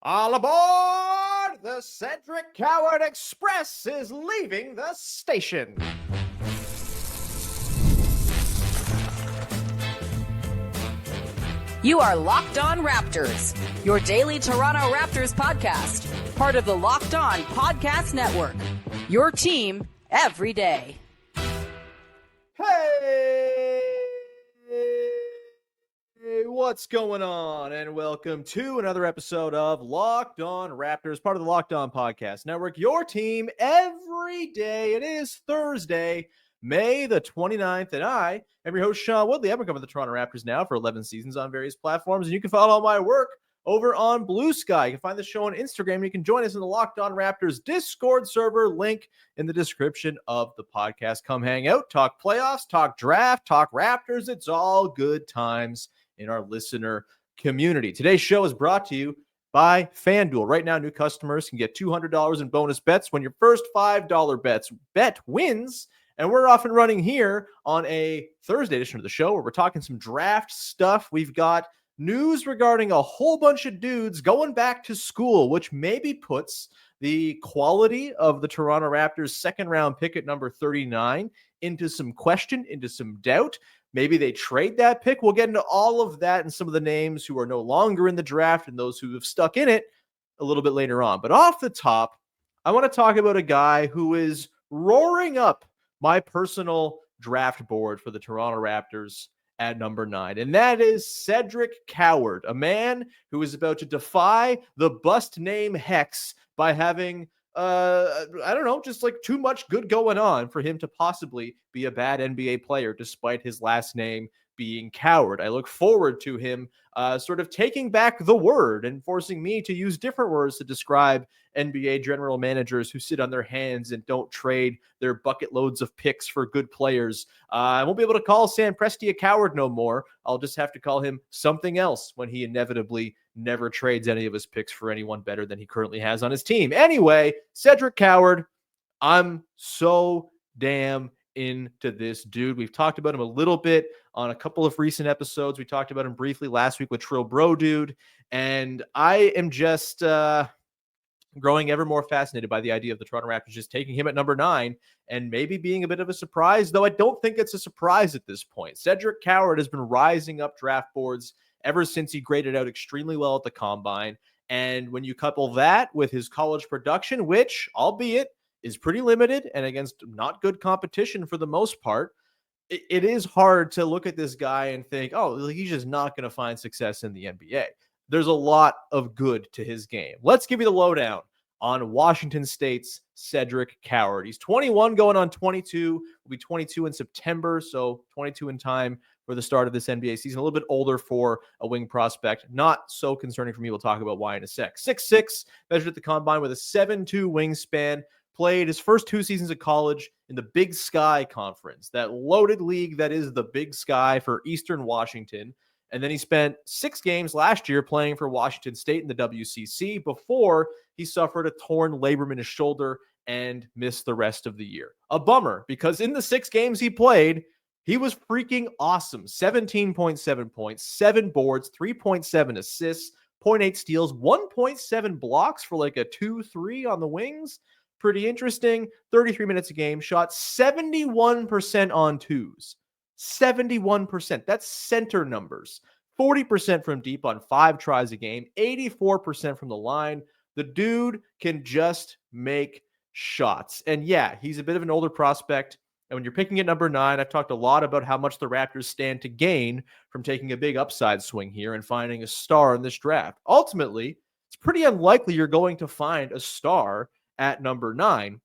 All aboard! The Cedric Coward Express is leaving the station. You are Locked On Raptors, your daily Toronto Raptors podcast, part of the Locked On Podcast Network. Your team every day. Hey, what's going on? And welcome to another episode of Locked On Raptors, part of the Locked On Podcast Network. Your team every day. It is Thursday, May the 29th, and I am your host, Sean Woodley. I've been covering the Toronto Raptors now for 11 seasons on various platforms, and you can follow all my work over on Blue Sky. You can find the show on Instagram. You can join us in the Locked On Raptors Discord server, link in the description of the podcast. Come hang out, talk playoffs, talk draft, talk Raptors. It's all good times in our listener community. Today's show is brought to you by FanDuel. Right now, new customers can get $200 in bonus bets when your first $5 bet wins. And we're off and running here on a Thursday edition of the show where we're talking some draft stuff. We've got news regarding a whole bunch of dudes going back to school, which maybe puts the quality of the Toronto Raptors second round pick at number 39 into some question, into some doubt. Maybe they trade that pick. We'll get into all of that and some of the names who are no longer in the draft and those who have stuck in it a little bit later on. But off the top, I want to talk about a guy who is roaring up my personal draft board for the Toronto Raptors at number 9, and that is Cedric Coward, a man who is about to defy the bust name Hex by having, just like too much good going on for him to possibly be a bad NBA player despite his last name being Coward. I look forward to him sort of taking back the word and forcing me to use different words to describe NBA general managers who sit on their hands and don't trade their bucket loads of picks for good players. I won't be able to call Sam Presti a coward no more. I'll just have to call him something else when he inevitably never trades any of his picks for anyone better than he currently has on his team. Anyway, Cedric Coward, I'm so damn into this dude. We've talked about him a little bit on a couple of recent episodes. We talked about him briefly last week with Trill Bro Dude, and I am just growing ever more fascinated by the idea of the Toronto Raptors just taking him at number 9 and maybe being a bit of a surprise, though I don't think it's a surprise at this point. Cedric Coward has been rising up draft boards ever since he graded out extremely well at the Combine, and when you couple that with his college production, which, albeit, is pretty limited and against not good competition for the most part, it is hard to look at this guy and think, oh, he's just not going to find success in the NBA. There's a lot of good to his game. Let's give you the lowdown on Washington State's Cedric Coward. He's 21 going on 22. Will be 22 in September, so 22 in time for the start of this NBA season. A little bit older for a wing prospect. Not so concerning for me. We'll talk about why in a sec. 6'6", measured at the Combine with a 7'2" wingspan. Played his first 2 seasons of college in the Big Sky Conference, that loaded league that is the Big Sky for Eastern Washington. And then he spent 6 games last year playing for Washington State in the WCC before he suffered a torn labrum in his shoulder and missed the rest of the year. A bummer, because in the 6 games he played, he was freaking awesome. 17.7 points, 7 boards, 3.7 assists, 0.8 steals, 1.7 blocks for like a 2-3 on the wings. Pretty interesting. 33 minutes a game, shot 71% on twos. 71%. That's center numbers. 40% from deep on 5 tries a game. 84% from the line. The dude can just make shots. And yeah, he's a bit of an older prospect. And when you're picking at number 9, I've talked a lot about how much the Raptors stand to gain from taking a big upside swing here and finding a star in this draft. Ultimately, it's pretty unlikely you're going to find a star at number 9.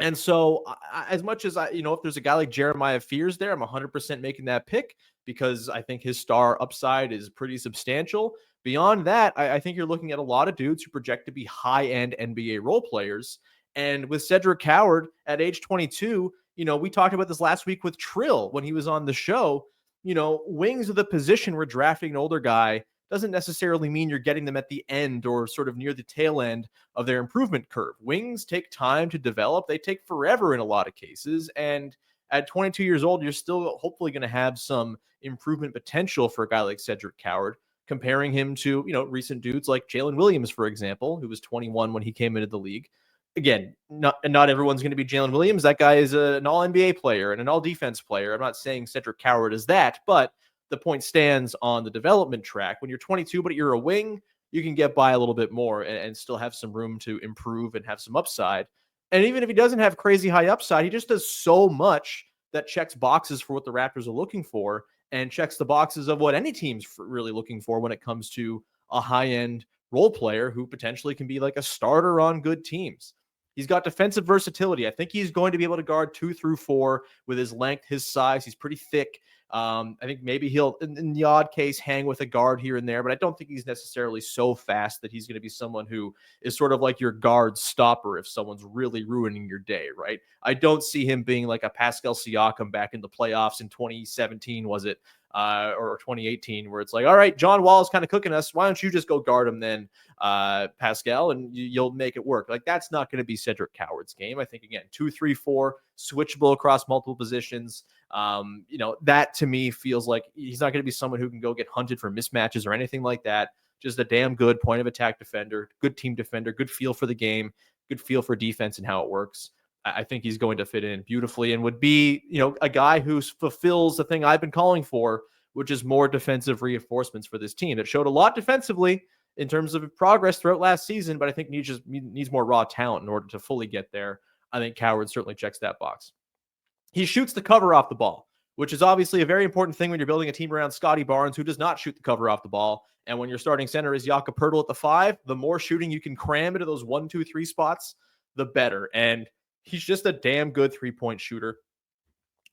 And so as much as if there's a guy like Jeremiah Fears there, I'm 100% making that pick because I think his star upside is pretty substantial. Beyond that, I think you're looking at a lot of dudes who project to be high-end NBA role players. And with Cedric Coward at age 22, we talked about this last week with Trill when he was on the show. Wings of the position we're drafting an older guy doesn't necessarily mean you're getting them at the end or sort of near the tail end of their improvement curve. Wings take time to develop. They take forever in a lot of cases. And at 22 years old, you're still hopefully going to have some improvement potential for a guy like Cedric Coward. comparing him to, recent dudes like Jalen Williams, for example, who was 21 when he came into the league. Again, not everyone's going to be Jalen Williams. That guy is an all-NBA player and an all-defense player. I'm not saying Cedric Coward is that, but the point stands on the development track. When you're 22, but you're a wing, you can get by a little bit more and still have some room to improve and have some upside. And even if he doesn't have crazy high upside, he just does so much that checks boxes for what the Raptors are looking for and checks the boxes of what any team's really looking for when it comes to a high-end role player who potentially can be like a starter on good teams. He's got defensive versatility. I think he's going to be able to guard 2 through 4 with his length, his size. He's pretty thick. I think maybe he'll, in the odd case, hang with a guard here and there, but I don't think he's necessarily so fast that he's going to be someone who is sort of like your guard stopper if someone's really ruining your day, right? I don't see him being like a Pascal Siakam back in the playoffs in 2017, was it? Or 2018, where it's like, all right, John Wall is kind of cooking us. Why don't you just go guard him then, Pascal, and you'll make it work. Like, that's not going to be Cedric Coward's game. I think, again, 2, 3, 4, switchable across multiple positions. That to me feels like he's not going to be someone who can go get hunted for mismatches or anything like that. Just a damn good point of attack defender, good team defender, good feel for the game, good feel for defense and how it works. I think he's going to fit in beautifully and would be, a guy who fulfills the thing I've been calling for, which is more defensive reinforcements for this team. It showed a lot defensively in terms of progress throughout last season, but I think needs more raw talent in order to fully get there. I think Coward certainly checks that box. He shoots the cover off the ball, which is obviously a very important thing when you're building a team around Scotty Barnes, who does not shoot the cover off the ball. And when your starting center is Jakob Poeltl at the 5, the more shooting you can cram into those 1, 2, 3 spots, the better. And he's just a damn good 3-point shooter.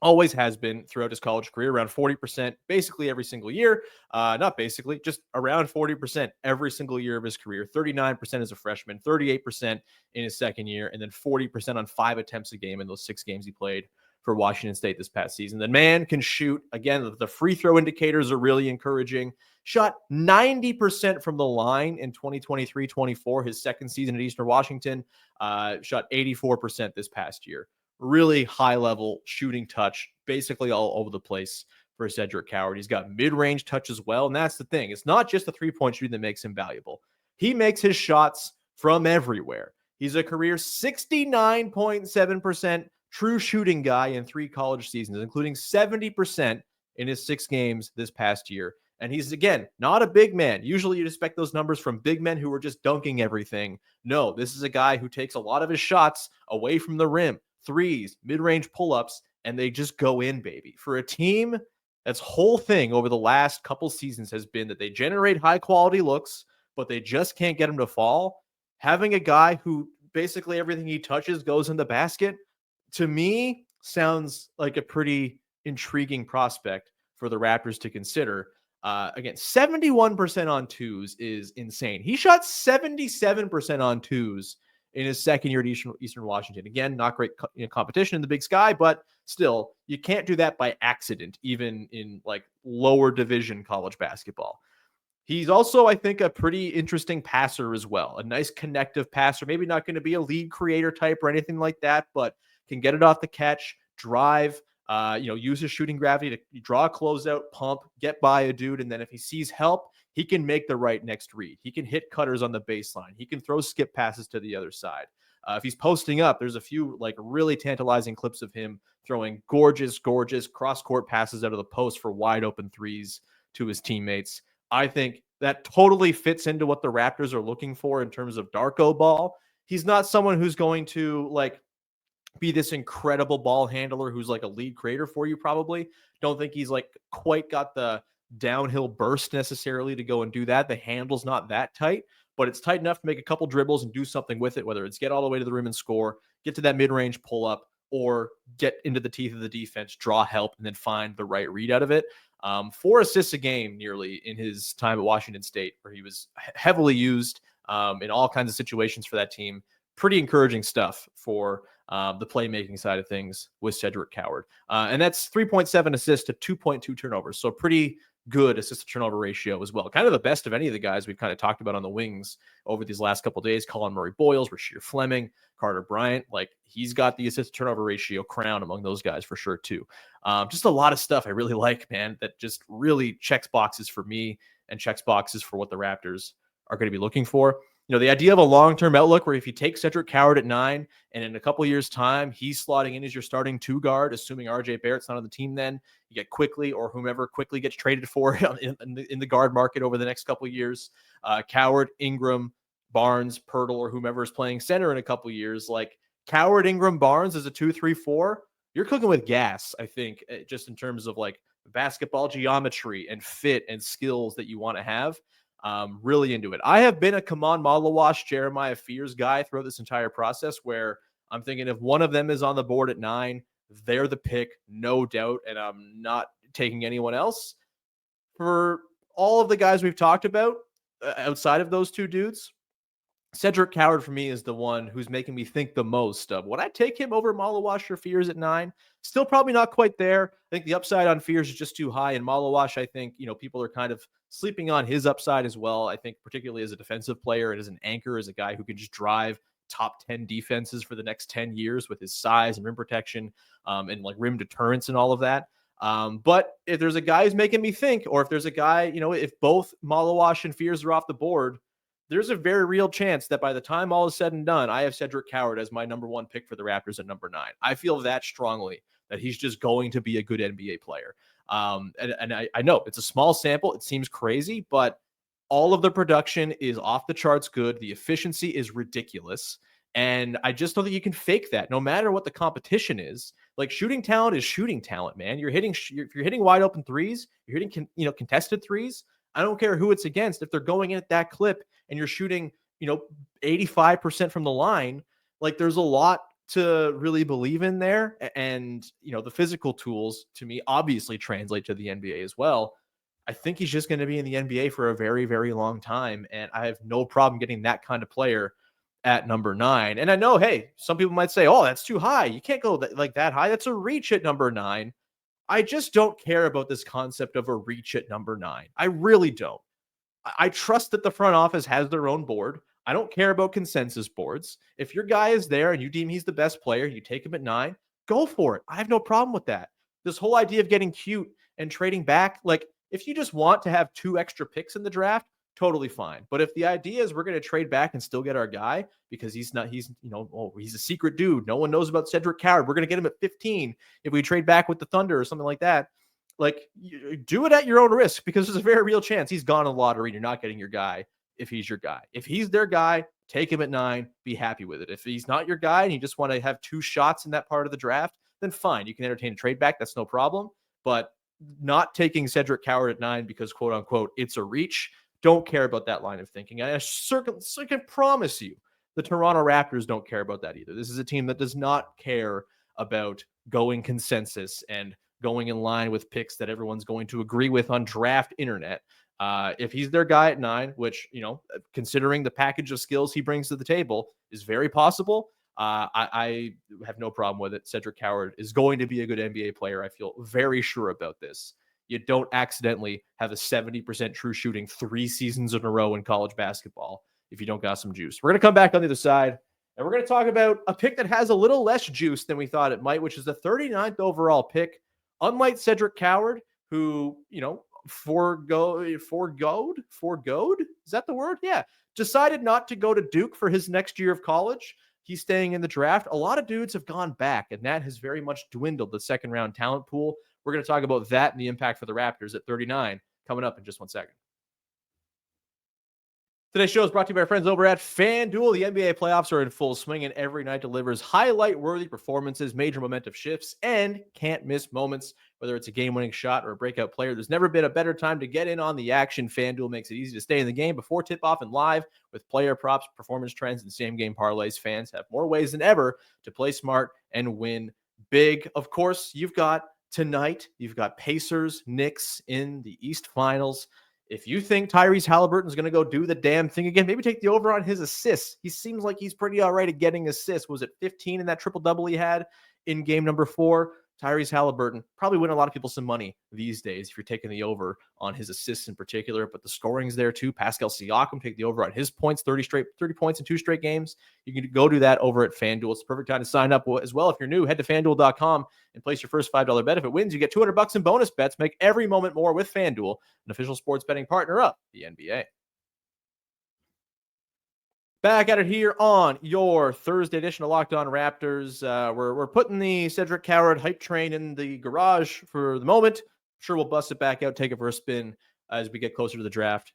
Always has been throughout his college career, around 40% basically every single year. Not basically, just around 40% every single year of his career. 39% as a freshman, 38% in his second year, and then 40% on 5 attempts a game in those 6 games he played for Washington State this past season. The man can shoot. Again, the free throw indicators are really encouraging. Shot 90% from the line in 2023-24, his second season at Eastern Washington. Shot 84% this past year. Really high-level shooting touch, basically all over the place for Cedric Coward. He's got mid-range touch as well, and that's the thing. It's not just the three-point shooting that makes him valuable. He makes his shots from everywhere. He's a career 69.7% true shooting guy in 3 college seasons, including 70% in his 6 games this past year. And he's, again, not a big man. Usually you'd expect those numbers from big men who are just dunking everything. No, this is a guy who takes a lot of his shots away from the rim, threes, mid-range pull-ups, and they just go in, baby. For a team that's whole thing over the last couple seasons has been that they generate high-quality looks, but they just can't get them to fall. Having a guy who basically everything he touches goes in the basket, to me, sounds like a pretty intriguing prospect for the Raptors to consider. Again, 71% on twos is insane. He shot 77% on twos in his second year at Eastern Washington. Again, not great competition in the Big Sky, but still, you can't do that by accident, even in like lower division college basketball. He's also, I think, a pretty interesting passer as well. A nice connective passer. Maybe not going to be a lead creator type or anything like that, but can get it off the catch, drive, use his shooting gravity to draw a closeout, pump, get by a dude, and then if he sees help, he can make the right next read. He can hit cutters on the baseline. He can throw skip passes to the other side. If he's posting up, there's a few like really tantalizing clips of him throwing gorgeous cross-court passes out of the post for wide open threes to his teammates. I think that totally fits into what the Raptors are looking for in terms of Darko ball. He's not someone who's going to like be this incredible ball handler who's like a lead creator for you, probably. Don't think he's like quite got the downhill burst necessarily to go and do that. The handle's not that tight, but it's tight enough to make a couple dribbles and do something with it, whether it's get all the way to the rim and score, get to that mid-range pull-up, or get into the teeth of the defense, draw help, and then find the right read out of it. 4 assists a game nearly in his time at Washington State, where he was heavily used in all kinds of situations for that team. Pretty encouraging stuff for the playmaking side of things with Cedric Coward. And that's 3.7 assists to 2.2 turnovers. So pretty good assist to turnover ratio as well. Kind of the best of any of the guys we've kind of talked about on the wings over these last couple of days. Colin Murray-Boyles, Rasheer Fleming, Carter Bryant. Like, he's got the assist to turnover ratio crown among those guys for sure too. Just a lot of stuff I really like, man, that just really checks boxes for me and checks boxes for what the Raptors are going to be looking for. The idea of a long-term outlook where if you take Cedric Coward at 9 and in a couple of years' time, he's slotting in as your starting 2 guard, assuming RJ Barrett's not on the team then, you get Quickly or whomever Quickly gets traded for in the guard market over the next couple of years. Coward, Ingram, Barnes, Pirtle, or whomever is playing center in a couple of years. Like Coward, Ingram, Barnes as a 2-3-4, you're cooking with gas, I think, just in terms of like basketball geometry and fit and skills that you want to have. Really into it. I have been a Khaman, Maluach, Jeremiah Fears guy throughout this entire process where I'm thinking if one of them is on the board at 9, they're the pick, no doubt, and I'm not taking anyone else. For all of the guys we've talked about, outside of those 2 dudes, Cedric Coward for me is the one who's making me think the most of. Would I take him over Maluach or Fears at 9? Still probably not quite there. I think the upside on Fears is just too high. And Maluach, I think, people are kind of sleeping on his upside as well. I think particularly as a defensive player and as an anchor, as a guy who can just drive top 10 defenses for the next 10 years with his size and rim protection and like rim deterrence and all of that. But if there's a guy who's making me think, or if there's a guy, if both Maluach and Fears are off the board, there's a very real chance that by the time all is said and done, I have Cedric Coward as my number 1 pick for the Raptors at number 9. I feel that strongly that he's just going to be a good NBA player. And I know it's a small sample. It seems crazy, but all of the production is off the charts good. The efficiency is ridiculous. And I just don't think you can fake that no matter what the competition is. Like shooting talent is shooting talent, man. You're hitting wide open threes, you're hitting, contested threes. I don't care who it's against. If they're going in at that clip and you're shooting, 85% from the line, like there's a lot to really believe in there. And, the physical tools to me obviously translate to the NBA as well. I think he's just going to be in the NBA for a very, very long time. And I have no problem getting that kind of player at number 9. And I know, hey, some people might say, oh, that's too high. You can't go that high. That's a reach at number 9. I just don't care about this concept of a reach at number 9. I really don't. I trust that the front office has their own board. I don't care about consensus boards. If your guy is there and you deem he's the best player, you take him at 9, go for it. I have no problem with that. This whole idea of getting cute and trading back, like if you just want to have 2 extra picks in the draft, totally fine. But if the idea is we're going to trade back and still get our guy because he's a secret dude, no one knows about Cedric Coward, we're going to get him at 15 if we trade back with the Thunder or something like that. Like, do it at your own risk because there's a very real chance he's gone in the lottery and you're not getting your guy if he's your guy. If he's their guy, take him at 9, be happy with it. If he's not your guy and you just want to have 2 shots in that part of the draft, then fine. You can entertain a trade back. That's no problem. But not taking Cedric Coward at 9 because, quote unquote, it's a reach. Don't care about that line of thinking. I can promise you the Toronto Raptors don't care about that either. This is a team that does not care about going consensus and going in line with picks that everyone's going to agree with on draft internet. If he's their guy at 9, which, considering the package of skills he brings to the table is very possible, I have no problem with it. Cedric Coward is going to be a good NBA player. I feel very sure about this. You don't accidentally have a 70% true shooting 3 seasons in a row in college basketball if you don't got some juice. We're going to come back on the other side, and we're going to talk about a pick that has a little less juice than we thought it might, which is the 39th overall pick. Unlike Cedric Coward, who, forgoed? Is that the word? Yeah. Decided not to go to Duke for his next year of college. He's staying in the draft. A lot of dudes have gone back, and that has very much dwindled the second round talent pool. We're going to talk about that and the impact for the Raptors at 39 coming up in just 1 second. Today's show is brought to you by our friends over at FanDuel. The NBA playoffs are in full swing, and every night delivers highlight-worthy performances, major momentum shifts, and can't-miss moments. Whether it's a game-winning shot or a breakout player, there's never been a better time to get in on the action. FanDuel makes it easy to stay in the game before tip-off and live. With player props, performance trends, and same-game parlays, fans have more ways than ever to play smart and win big. Of course, you've got tonight, you've got Pacers, Knicks in the East Finals. If you think Tyrese Halliburton's going to go do the damn thing again, maybe take the over on his assists. He seems like he's pretty all right at getting assists. Was it 15 in that triple-double he had in game number 4? Tyrese Halliburton probably win a lot of people some money these days if you're taking the over on his assists in particular, but the scoring's there too. Pascal Siakam, take the over on his points, 30 points in 2 straight games. You can go do that over at FanDuel. It's the perfect time to sign up as well. If you're new, head to FanDuel.com and place your first $5 bet. If it wins, you get $200 in bonus bets. Make every moment more with FanDuel, an official sports betting partner of the NBA. Back at it here on your Thursday edition of Locked On Raptors. We're putting the Cedric Coward hype train in the garage for the moment. I'm sure we'll bust it back out, take it for a spin as we get closer to the draft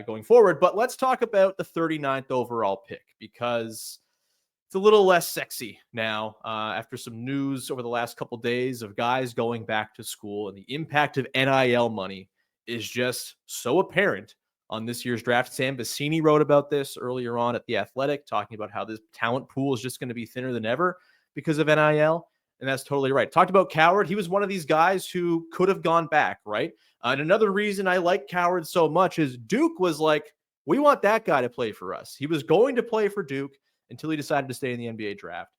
going forward. But let's talk about the 39th overall pick, because it's a little less sexy now after some news over the last couple of days of guys going back to school, and the impact of NIL money is just so apparent on this year's draft. Sam Vecini wrote about this earlier on at The Athletic, talking about how this talent pool is just going to be thinner than ever because of NIL. And that's totally right. Talked about Coward. He was one of these guys who could have gone back, right? And another reason I like Coward so much is Duke was like, we want that guy to play for us. He was going to play for Duke until he decided to stay in the NBA draft.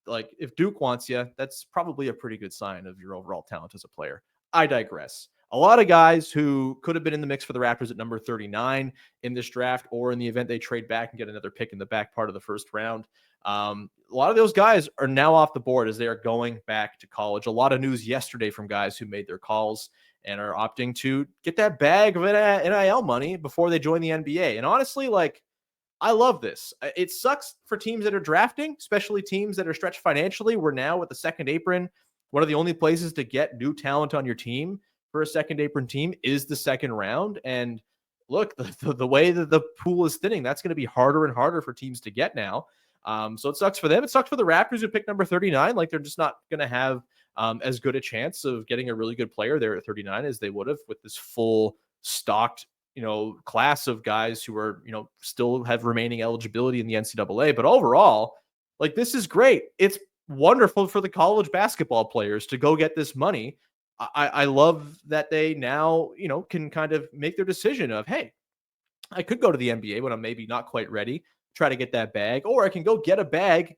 Like, if Duke wants you, that's probably a pretty good sign of your overall talent as a player. I digress. A lot of guys who could have been in the mix for the Raptors at number 39 in this draft, or in the event they trade back and get another pick in the back part of the first round. A lot of those guys are now off the board as they are going back to college. A lot of news yesterday from guys who made their calls and are opting to get that bag of NIL money before they join the NBA. And honestly, like, I love this. It sucks for teams that are drafting, especially teams that are stretched financially. We're now with the second apron. One of the only places to get new talent on your team for a second apron team is the second round. And look, the way that the pool is thinning, that's going to be harder and harder for teams to get now. So it sucks for them. It sucks for the Raptors who picked number 39. Like, they're just not going to have as good a chance of getting a really good player there at 39 as they would have with this full stocked, class of guys who are, still have remaining eligibility in the NCAA. But overall, like, this is great. It's wonderful for the college basketball players to go get this money. I love that they now, can kind of make their decision of, hey, I could go to the NBA when I'm maybe not quite ready, try to get that bag, or I can go get a bag,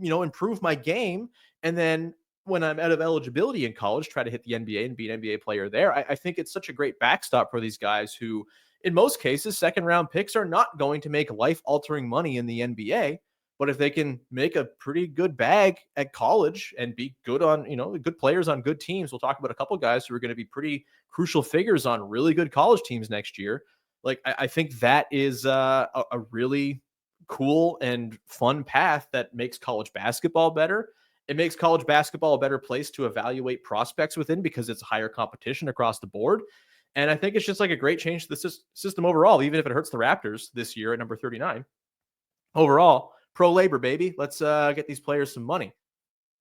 improve my game. And then when I'm out of eligibility in college, try to hit the NBA and be an NBA player there. I think it's such a great backstop for these guys who, in most cases, second round picks are not going to make life altering money in the NBA. But if they can make a pretty good bag at college and be good on, good players on good teams, we'll talk about a couple guys who are going to be pretty crucial figures on really good college teams next year. Like, I think that is a really cool and fun path that makes college basketball better. It makes college basketball a better place to evaluate prospects within, because it's higher competition across the board. And I think it's just like a great change to the system overall, even if it hurts the Raptors this year at number 39. Overall, pro labor, baby. Let's get these players some money.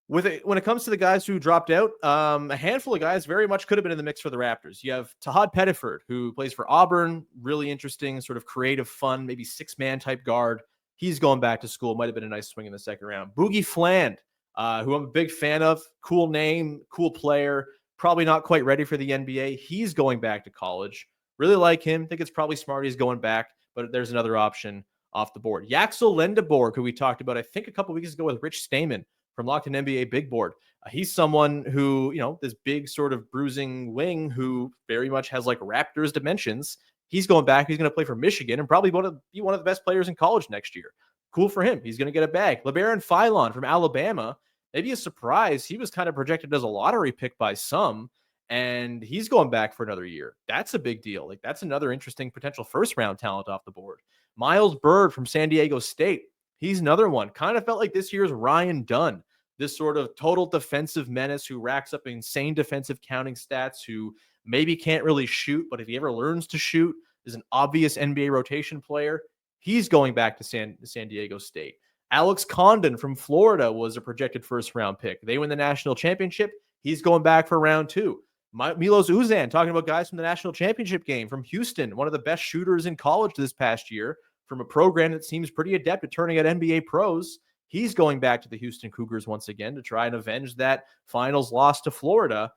When it comes to the guys who dropped out, a handful of guys very much could have been in the mix for the Raptors. You have Tahad Pettiford, who plays for Auburn. Really interesting, sort of creative, fun, maybe six-man type guard. He's going back to school. Might have been a nice swing in the second round. Boogie Fland, who I'm a big fan of. Cool name, cool player. Probably not quite ready for the NBA. He's going back to college. Really like him. Think it's probably smart he's going back, but there's another option off the board. Yaxel Lendeborg, who we talked about, I think, a couple weeks ago with Rich Stamen from Locked On NBA Big Board. He's someone who, this big sort of bruising wing who very much has like Raptors dimensions. He's going back. He's going to play for Michigan and probably be one of the best players in college next year. Cool for him. He's going to get a bag. LeBaron Philon from Alabama, maybe a surprise. He was kind of projected as a lottery pick by some, and he's going back for another year. That's a big deal. Like, that's another interesting potential first round talent off the board. Miles Bird from San Diego State. He's another one. Kind of felt like this year's Ryan Dunn, this sort of total defensive menace who racks up insane defensive counting stats, who maybe can't really shoot, but if he ever learns to shoot, is an obvious NBA rotation player. He's going back to San Diego State. Alex Condon from Florida was a projected first round pick. They win the national championship. He's going back for round 2. Milos Uzan, talking about guys from the national championship game, from Houston, one of the best shooters in college this past year, from a program that seems pretty adept at turning out NBA pros. He's going back to the Houston Cougars once again to try and avenge that finals loss to Florida.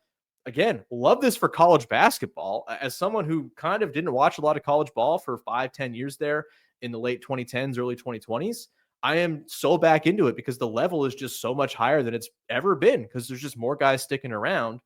Again, love this for college basketball. As someone who kind of didn't watch a lot of college ball for 5-10 years there in the late 2010s, early 2020s, I am so back into it because the level is just so much higher than it's ever been because there's just more guys sticking around.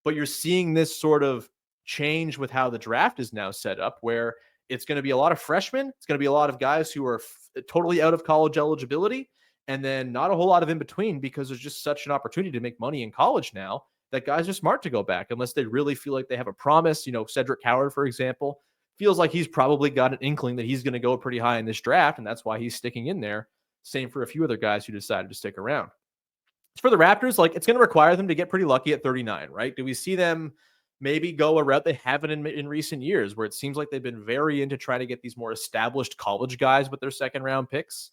But you're seeing this sort of change with how the draft is now set up, where it's going to be a lot of freshmen. It's going to be a lot of guys who are totally out of college eligibility, and then not a whole lot of in between because there's just such an opportunity to make money in college now that guys are smart to go back unless they really feel like they have a promise. Cedric Coward, for example, feels like he's probably got an inkling that he's going to go pretty high in this draft, and that's why he's sticking in there. Same for a few other guys who decided to stick around. As for the Raptors, it's going to require them to get pretty lucky at 39, right? Do we see them maybe go a route they haven't in recent years, where it seems like they've been very into trying to get these more established college guys with their second round picks?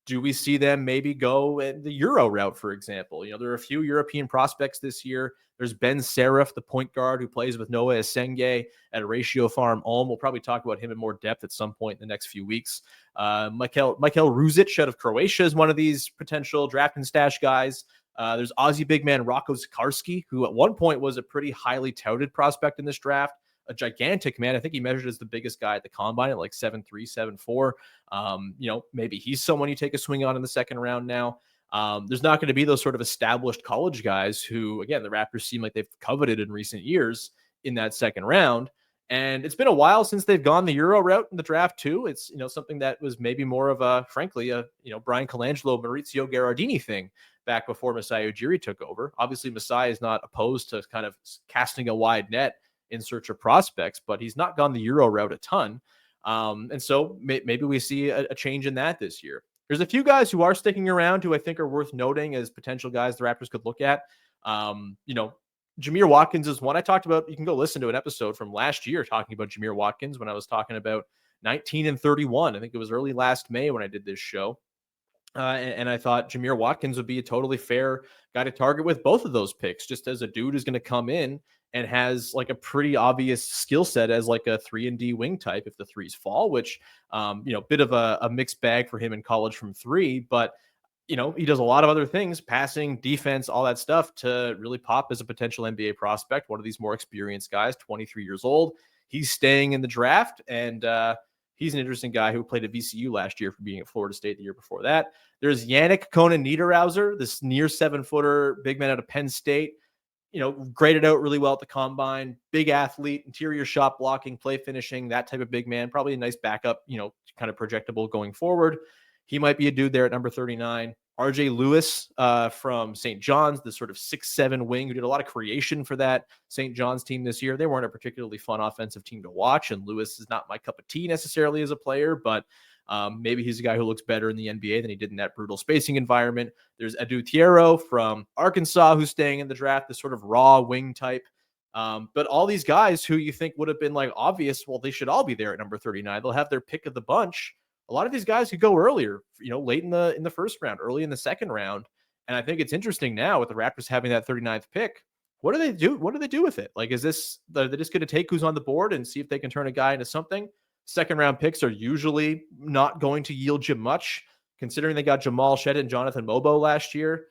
Do we see them maybe go the Euro route, for example? There are a few European prospects this year. There's Ben Serif, the point guard who plays with Noah Esenge at Ratio Farm Ulm. We'll probably talk about him in more depth at some point in the next few weeks. Michael Ruzic out of Croatia is one of these potential draft and stash guys. There's Aussie big man Rocco Zikarsky, who at one point was a pretty highly touted prospect in this draft. A gigantic man. I think he measured as the biggest guy at the combine at 7'3", 7'4". Maybe he's someone you take a swing on in the second round now. There's not going to be those sort of established college guys who, again, the Raptors seem like they've coveted in recent years in that second round. And it's been a while since they've gone the Euro route in the draft too. It's, something that was maybe more of a, frankly, Brian Colangelo, Maurizio Gherardini thing back before Masai Ujiri took over. Obviously, Masai is not opposed to kind of casting a wide net in search of prospects, but he's not gone the Euro route a ton. And so maybe we see a change in that this year. There's a few guys who are sticking around who I think are worth noting as potential guys the Raptors could look at. Jameer Watkins is one I talked about. You can go listen to an episode from last year talking about Jameer Watkins when I was talking about 19 and 31. I think it was early last May when I did this show. And I thought Jameer Watkins would be a totally fair guy to target with both of those picks, just as a dude who's going to come in and has a pretty obvious skill set as a 3-and-D wing type if the threes fall, which, bit of a mixed bag for him in college from three, but he does a lot of other things, passing, defense, all that stuff to really pop as a potential NBA prospect. One of these more experienced guys, 23 years old. He's staying in the draft, and he's an interesting guy who played at VCU last year for being at Florida State the year before that. There's Yannick Konan-Niederhauser, this near 7-footer big man out of Penn State. Graded out really well at the combine, big athlete, interior shot blocking, play finishing, that type of big man, probably a nice backup, kind of projectable going forward. He might be a dude there at number 39. RJ Lewis from St. John's, the sort of 6'7" wing who did a lot of creation for that St. John's team this year. They weren't a particularly fun offensive team to watch, and Lewis is not my cup of tea necessarily as a player, but maybe he's a guy who looks better in the NBA than he did in that brutal spacing environment. There's Edu Thiero from Arkansas who's staying in the draft, this sort of raw wing type. But all these guys who you think would have been obvious, well, they should all be there at number 39. They'll have their pick of the bunch. A lot of these guys could go earlier, late in the first round, early in the second round. And I think it's interesting now with the Raptors having that 39th pick. What do they do? What do they do with it? Is this, they're just going to take who's on the board and see if they can turn a guy into something? Second round picks are usually not going to yield you much, considering they got Jamal Shead and Jonathan Mobo last year.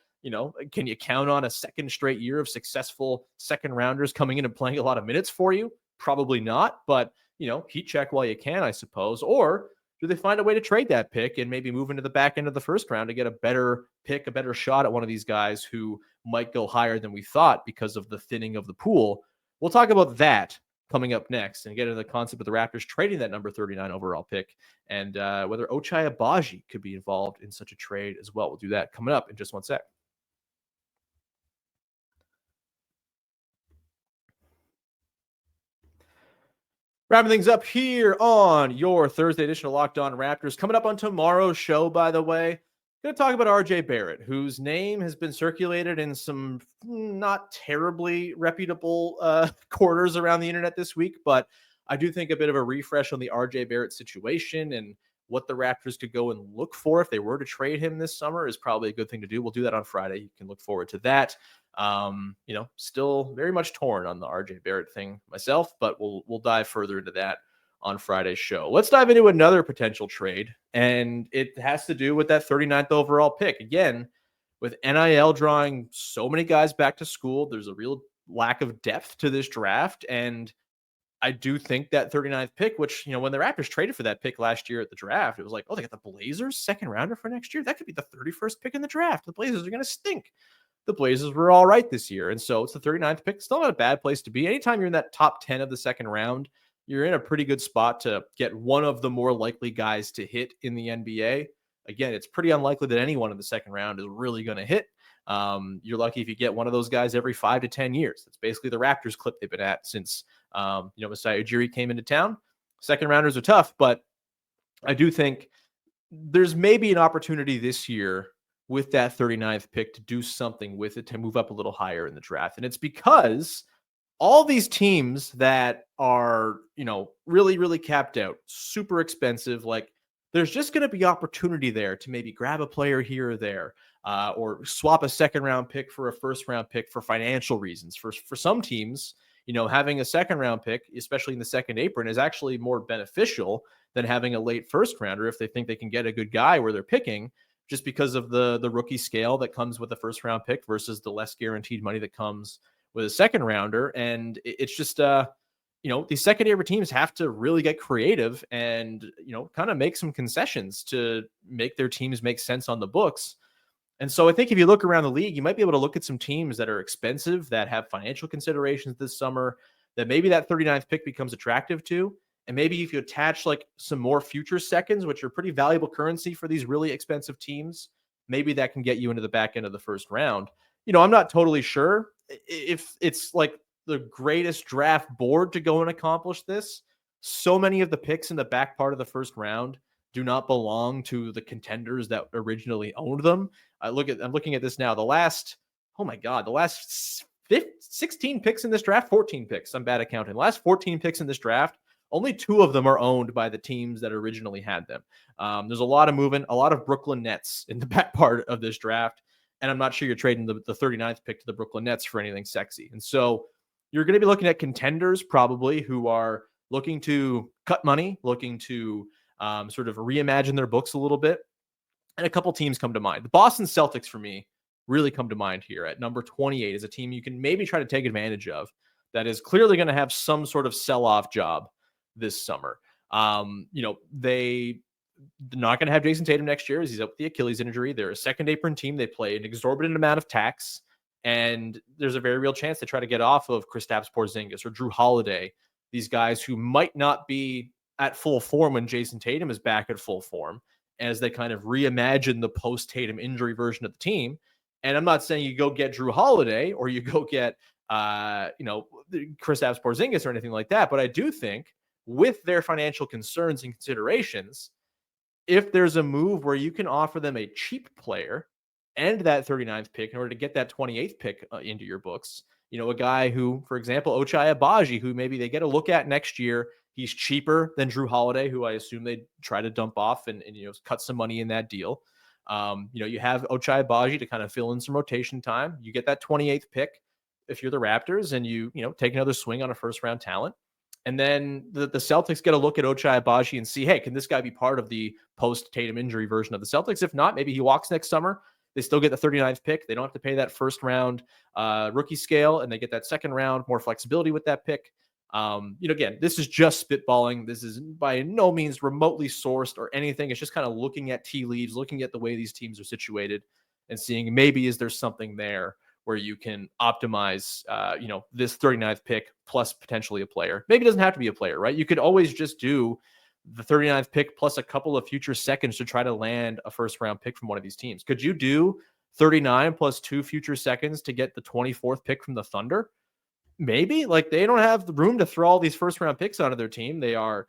Can you count on a second straight year of successful second rounders coming in and playing a lot of minutes for you? Probably not, but heat check while you can, I suppose. Or do they find a way to trade that pick and maybe move into the back end of the first round to get a better pick, a better shot at one of these guys who might go higher than we thought because of the thinning of the pool? We'll talk about that coming up next and get into the concept of the Raptors trading that number 39 overall pick and whether Ochai Agbaji could be involved in such a trade as well. We'll do that coming up in just one sec. Wrapping things up here on your Thursday edition of Locked On Raptors. Coming up on tomorrow's show, by the way, going to talk about RJ Barrett, whose name has been circulated in some not terribly reputable quarters around the internet this week, but I do think a bit of a refresh on the RJ Barrett situation and what the Raptors could go and look for if they were to trade him this summer is probably a good thing to do. We'll do that on Friday. You can look forward to that. Still very much torn on the RJ Barrett thing myself, but we'll dive further into that on Friday's show. Let's dive into another potential trade, and it has to do with that 39th overall pick. Again, with NIL drawing so many guys back to school, there's a real lack of depth to this draft, and I do think that 39th pick, which, when the Raptors traded for that pick last year at the draft, it was like, oh, they got the Blazers second rounder for next year. That could be the 31st pick in the draft. The Blazers are going to stink. The Blazers were all right this year. And so it's the 39th pick. Still not a bad place to be. Anytime you're in that top 10 of the second round, you're in a pretty good spot to get one of the more likely guys to hit in the NBA. Again, it's pretty unlikely that anyone in the second round is really going to hit. You're lucky if you get one of those guys every 5 to 10 years. That's basically the Raptors clip they've been at since, Masai Ujiri came into town. Second rounders are tough, but I do think there's maybe an opportunity this year with that 39th pick to do something with it, to move up a little higher in the draft. And it's because all these teams that are, really, really capped out, super expensive, like there's just going to be opportunity there to maybe grab a player here or there, or swap a second round pick for a first round pick for financial reasons. For some teams, having a second round pick, especially in the second apron, is actually more beneficial than having a late first rounder if they think they can get a good guy where they're picking, just because of the rookie scale that comes with a first round pick versus the less guaranteed money that comes with a second rounder. And it's just, these secondary teams have to really get creative and, kind of make some concessions to make their teams make sense on the books. And so I think if you look around the league, you might be able to look at some teams that are expensive, that have financial considerations this summer, that maybe that 39th pick becomes attractive to. And maybe if you attach like some more future seconds, which are pretty valuable currency for these really expensive teams, maybe that can get you into the back end of the first round. I'm not totally sure if it's like the greatest draft board to go and accomplish this. So many of the picks in the back part of the first round do not belong to the contenders that originally owned them. I'm looking at this now. The last 16 picks in this draft, 14 picks. I'm bad at counting. The last 14 picks in this draft, only 2 of them are owned by the teams that originally had them. There's a lot of movement, a lot of Brooklyn Nets in the back part of this draft. And I'm not sure you're trading the 39th pick to the Brooklyn Nets for anything sexy. And so you're going to be looking at contenders probably who are looking to cut money, looking to sort of reimagine their books a little bit. And a couple teams come to mind. The Boston Celtics, for me, really come to mind here at number 28 is a team you can maybe try to take advantage of that is clearly going to have some sort of sell-off job this summer. They're not going to have Jason Tatum next year as he's up with the Achilles injury. They're a second apron team. They play an exorbitant amount of tax, and there's a very real chance they try to get off of Kristaps Porzingis or Drew Holiday, these guys who might not be at full form when Jason Tatum is back at full form, as they kind of reimagine the post-Tatum injury version of the team. And I'm not saying you go get Drew Holiday or you go get, Kristaps Porzingis or anything like that, but I do think with their financial concerns and considerations, if there's a move where you can offer them a cheap player and that 39th pick in order to get that 28th pick into your books, a guy who, for example, Ochai Agbaji, who maybe they get a look at next year. He's cheaper than Drew Holiday, who I assume they'd try to dump off and cut some money in that deal. You have Ochai Agbaji to kind of fill in some rotation time. You get that 28th pick if you're the Raptors, and you take another swing on a first round talent. And then the Celtics get a look at Ochai Agbaji and see, hey, can this guy be part of the post-Tatum injury version of the Celtics? If not, maybe he walks next summer. They still get the 39th pick. They don't have to pay that first round rookie scale, and they get that second round, more flexibility with that pick. Again, this is just spitballing. This is by no means remotely sourced or anything. It's just kind of looking at tea leaves, looking at the way these teams are situated and seeing maybe is there something there where you can optimize, this 39th pick plus potentially a player. Maybe it doesn't have to be a player, right? You could always just do the 39th pick plus a couple of future seconds to try to land a first round pick from one of these teams. Could you do 39 plus 2 future seconds to get the 24th pick from the Thunder? Maybe. Like, they don't have the room to throw all these first round picks onto their team. They are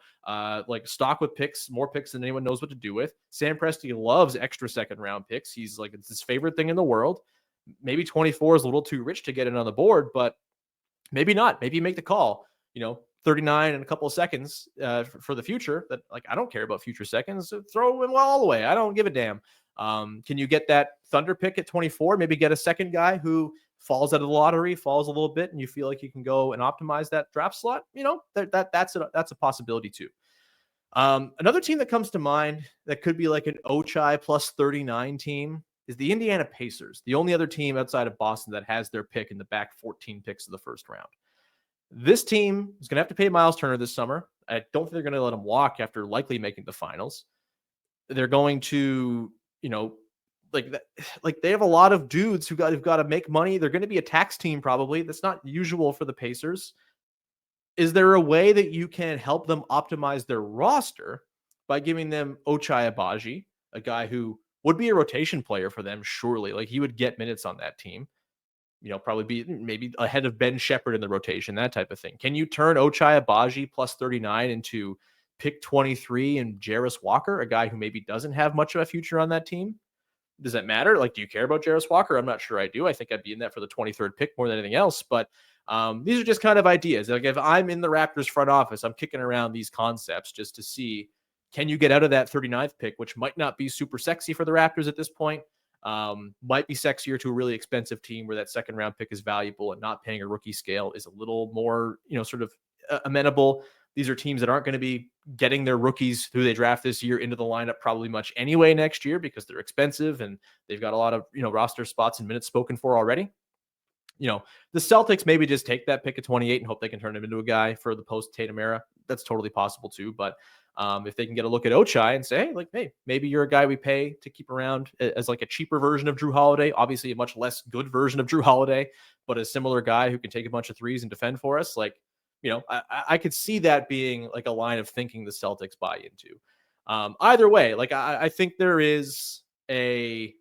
stocked with picks, more picks than anyone knows what to do with. Sam Presti loves extra second round picks. He's like, it's his favorite thing in the world. Maybe 24 is a little too rich to get it on the board, but maybe not. Maybe you make the call, 39 and a couple of seconds for the future. That, like, I don't care about future seconds. Throw them all the way. I don't give a damn. Can you get that Thunder pick at 24? Maybe get a second guy who falls out of the lottery, falls a little bit, and you feel like you can go and optimize that draft slot. That's a possibility too. Another team that comes to mind that could be like an Ochai plus 39 team is the Indiana Pacers, the only other team outside of Boston that has their pick in the back 14 picks of the first round. This team is going to have to pay Miles Turner this summer. I don't think they're going to let him walk after likely making the finals. They're going to, like they have a lot of dudes who've got to make money. They're going to be a tax team probably. That's not usual for the Pacers. Is there a way that you can help them optimize their roster by giving them Ochai Agbaji, a guy who would be a rotation player for them, surely? Like he would get minutes on that team. Probably be maybe ahead of Ben Shepherd in the rotation, that type of thing. Can you turn Ochai Agbaji plus 39 into pick 23 and Jarris Walker, a guy who maybe doesn't have much of a future on that team? Does that matter? Like, do you care about Jarris Walker? I'm not sure I do. I think I'd be in that for the 23rd pick more than anything else. But these are just kind of ideas. Like if I'm in the Raptors front office, I'm kicking around these concepts just to see, can you get out of that 39th pick, which might not be super sexy for the Raptors at this point. Might be sexier to a really expensive team where that second round pick is valuable and not paying a rookie scale is a little more, sort of amenable. These are teams that aren't going to be getting their rookies who they draft this year into the lineup probably much anyway next year because they're expensive and they've got a lot of, roster spots and minutes spoken for already. The Celtics maybe just take that pick at 28 and hope they can turn him into a guy for the post Tatum era. That's totally possible too. But if they can get a look at Ochai and say, hey, maybe you're a guy we pay to keep around as like a cheaper version of Drew Holiday, obviously a much less good version of Drew Holiday, but a similar guy who can take a bunch of threes and defend for us. I could see that being like a line of thinking the Celtics buy into. Either way, I think there is a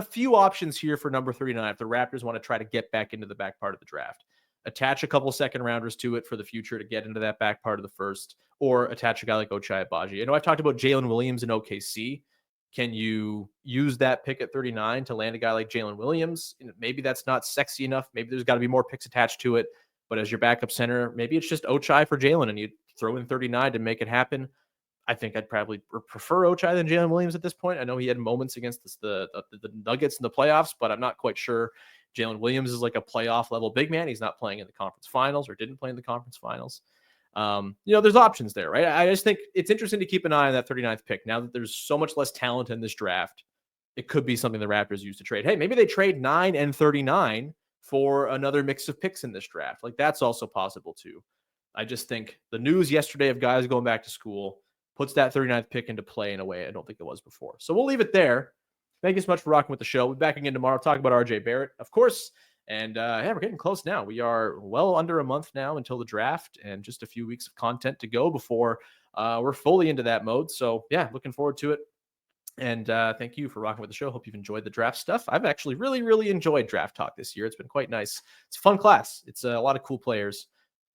few options here for number 39 if the Raptors want to try to get back into the back part of the draft. Attach a couple second rounders to it for the future to get into that back part of the first, or attach a guy like Ochai Agbaji. I know I've talked about Jalen Williams in OKC. Can you use that pick at 39 to land a guy like Jalen Williams? Maybe that's not sexy enough. Maybe there's got to be more picks attached to it. But as your backup center, maybe it's just Ochai for Jalen and you throw in 39 to make it happen. I think I'd probably prefer Ochai than Jalen Williams at this point. I know he had moments against the Nuggets in the playoffs, but I'm not quite sure Jalen Williams is like a playoff level big man. He's not playing in the conference finals or didn't play in the conference finals. There's options there, right? I just think it's interesting to keep an eye on that 39th pick. Now that there's so much less talent in this draft, it could be something the Raptors use to trade. Hey, maybe they trade 9 and 39 for another mix of picks in this draft. Like that's also possible too. I just think the news yesterday of guys going back to school puts that 39th pick into play in a way I don't think it was before. So we'll leave it there. Thank you so much for rocking with the show. We'll be back again tomorrow. Talk about RJ Barrett, of course. And we're getting close now. We are well under a month now until the draft and just a few weeks of content to go before we're fully into that mode. So yeah, looking forward to it. And thank you for rocking with the show. Hope you've enjoyed the draft stuff. I've actually really, really enjoyed Draft Talk this year. It's been quite nice. It's a fun class. It's a lot of cool players,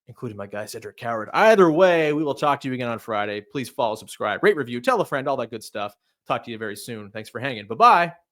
including my guy, Cedric Coward. Either way, we will talk to you again on Friday. Please follow, subscribe, rate, review, tell a friend, all that good stuff. Talk to you very soon. Thanks for hanging. Bye-bye.